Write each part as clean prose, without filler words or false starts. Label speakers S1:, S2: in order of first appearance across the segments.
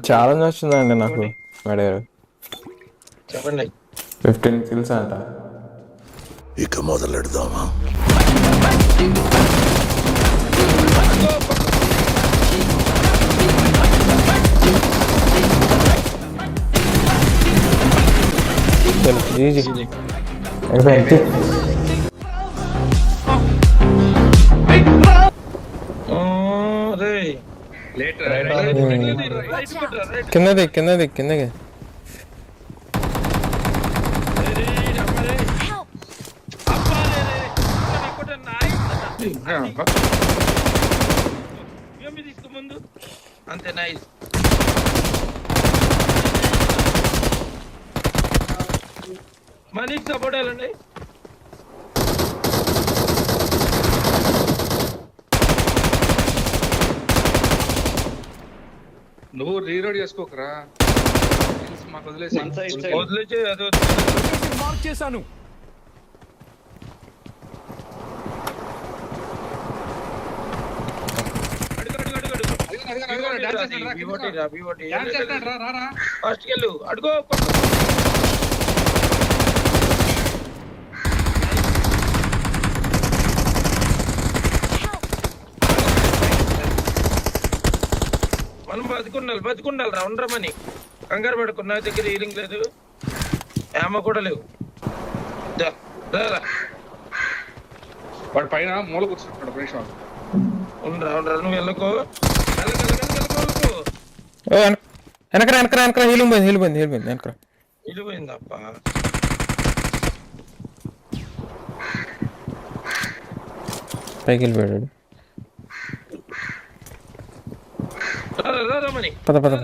S1: చాలా నచ్చిందండి నాకు మేడం.
S2: చెప్పండి.
S1: 15 kills అంట.
S3: ఇక మొదలెడదామా?
S1: చలో జీజీ అయిపోయింది. కిందది కిందది కిందకి
S2: ముందు అంతే. నైస్. మనీకి సపోర్ట్ వెళ్ళండి.
S4: నువ్వు రీలోడ్ చేసుకోకరా, మాకు వదిలేసి
S2: అది
S5: మార్క్ చేశాను.
S2: ఫస్ట్ వెళ్ళు, అడుగో. మనం బతుకుండాలి రౌండ్ రమ్మని కంగారు పడుకున్నా. దగ్గర హీలింగ్ లేదు, ఏమో కూడా లేవు.
S4: వాడు పైన మూల కూర్చుంటాడు.
S2: ఉండరా నువ్వు వెళ్ళకు.
S1: వెనకరా వెనకరా వెనకరా హీలింగ్ పోయింది వెనకరా.
S2: వెళ్ళిపోయిందప్ప.
S1: పైకి వెళ్ళిపోయాడు.
S2: రమణి
S1: పద పద.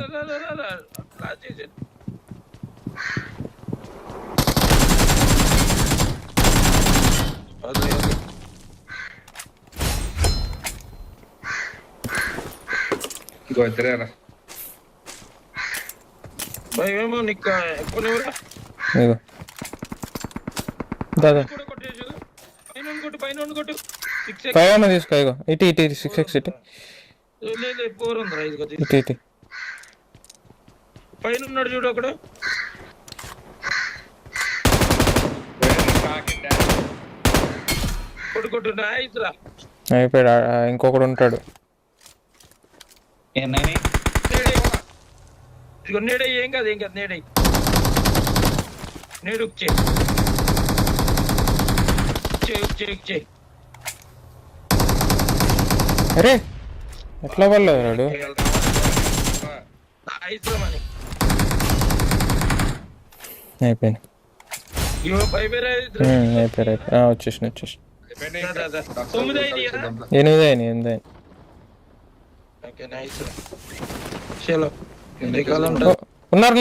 S2: భయమేమో నీకు ఎప్పుడు
S1: దాదా
S2: పైన కొట్టు.
S1: పైన తీసుకో. ఇగో ఇటు 6x ఇటు
S2: ఫోర్ ఉందిరా.
S1: ఇటు
S2: పైన ఉన్నాడు చూడు అక్కడ. కొట్టు. నైస్ రా.
S1: అయిపోయాడు. ఇంకొకడు ఉంటాడు.
S2: ఇదిగో నేడే. ఏం కాదు నేడే. నేడు చే.
S1: అరే ఎట్లా పడలేడు. అయిపోయింది. అయిపోయారు. వచ్చేసిన 8 అయినాయి. ఉన్నారు.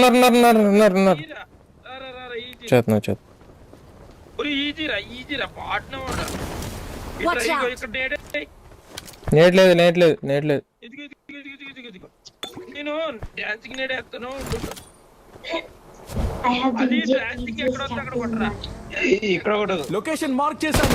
S1: చేతున్నా నేట్లేదు.
S2: నేను డాన్సింగ్ నేడేస్తాను. ఇక్కడ
S5: లొకేషన్ మార్క్ చేశాను.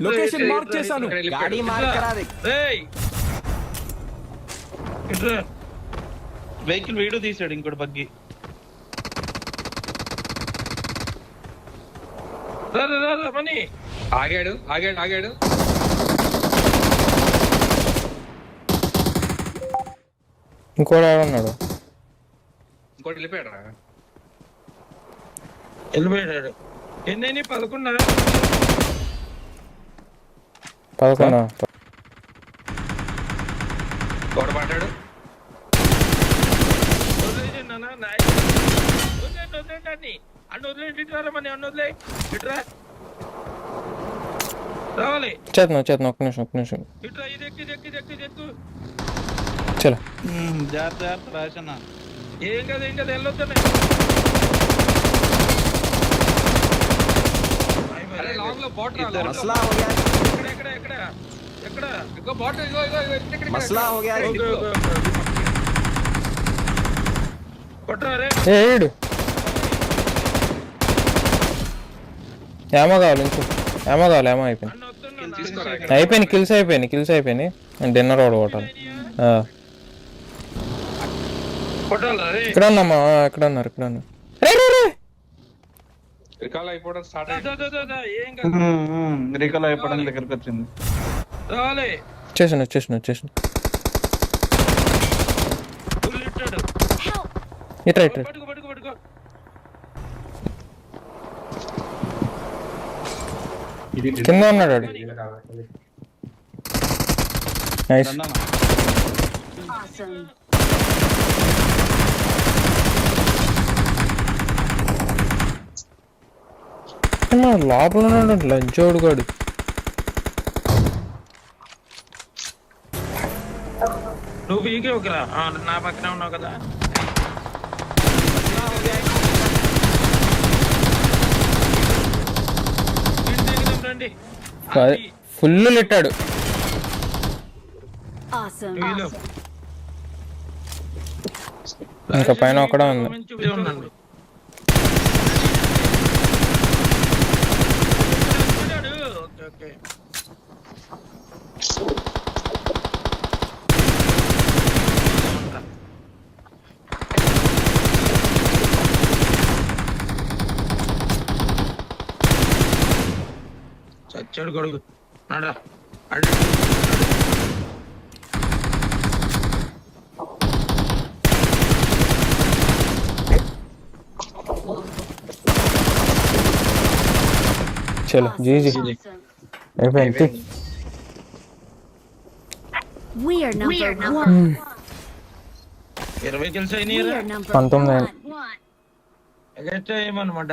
S5: లొకేషన్ మార్క్ చేశాను. గాడి మార్కరాది.
S2: వెహికల్ వీడియో తీసాడు ఇంకోటి బగ్గి. మనీ
S4: ఆగాడు.
S1: ఇంకోటి ఉన్నాడు.
S4: ఇంకోటి
S2: వెళ్ళిపోయాడు. ఎన్నైనా 11
S4: పడ్డాడు.
S1: చేతున్నా ఒక్క నిమిషం. చలో
S2: జాగ్రత్త రాజన్న. ఏం కదా వెళ్ళొద్దానే.
S5: मसला हो गया
S2: కొట్టరా రే.
S1: ఏడు ఏమో కావాలి ఇంకో ఏమో కావాలి ఏమో అయిపోయింది
S2: అన్న వస్తున్నా
S4: తీసుకోరా
S1: అయిపోయింది కిల్స్ అయిపోయినాయి డిన్నర్ కూడా కొట్టాలి
S2: కొట్టాలా రే.
S1: ఇక్కడ ఉన్నామా ఇక్కడ ఉన్నారు రే రే రే
S4: రికాల్ అయిపోవడం స్టార్ట్
S2: దా,
S4: అయింది.
S2: దా, దా, దా, ఏం కాదు.
S6: రీకాల్ అయిపోవడానికి దగ్గరికి వచ్చింది.
S2: రాలే
S1: వచ్చేసిన
S2: ఫుల్ ఇట్టాడు.
S1: ఇట్రా
S2: పట్టుకో పట్టుకో పట్టుకో.
S1: కింద ఉన్నాడు వాడు. Nice
S7: Awesome.
S1: లోపల ఉన్నాడు లంచోడు గాడు.
S2: నువ్వు వీకే ఒకరా నా పక్కన ఉన్నావు కదా. రండి
S1: ఫుల్ నెట్టాడు.
S7: Awesome.
S2: వీళ్ళు.
S1: ఇంకా పైన ఒకడే ఉంది.
S2: మంచి వే ఉన్నాడు. Okay okay. చచ్చాడు కొడుకు నడా.
S1: చలో జీజీ
S7: Awesome.
S1: అయిపోయింది.
S7: We are number one.
S2: 20 kills
S7: We
S2: అయినాయి.
S7: are number
S1: 19
S7: one.
S2: అగస్ట్ ఏమన్నమాట.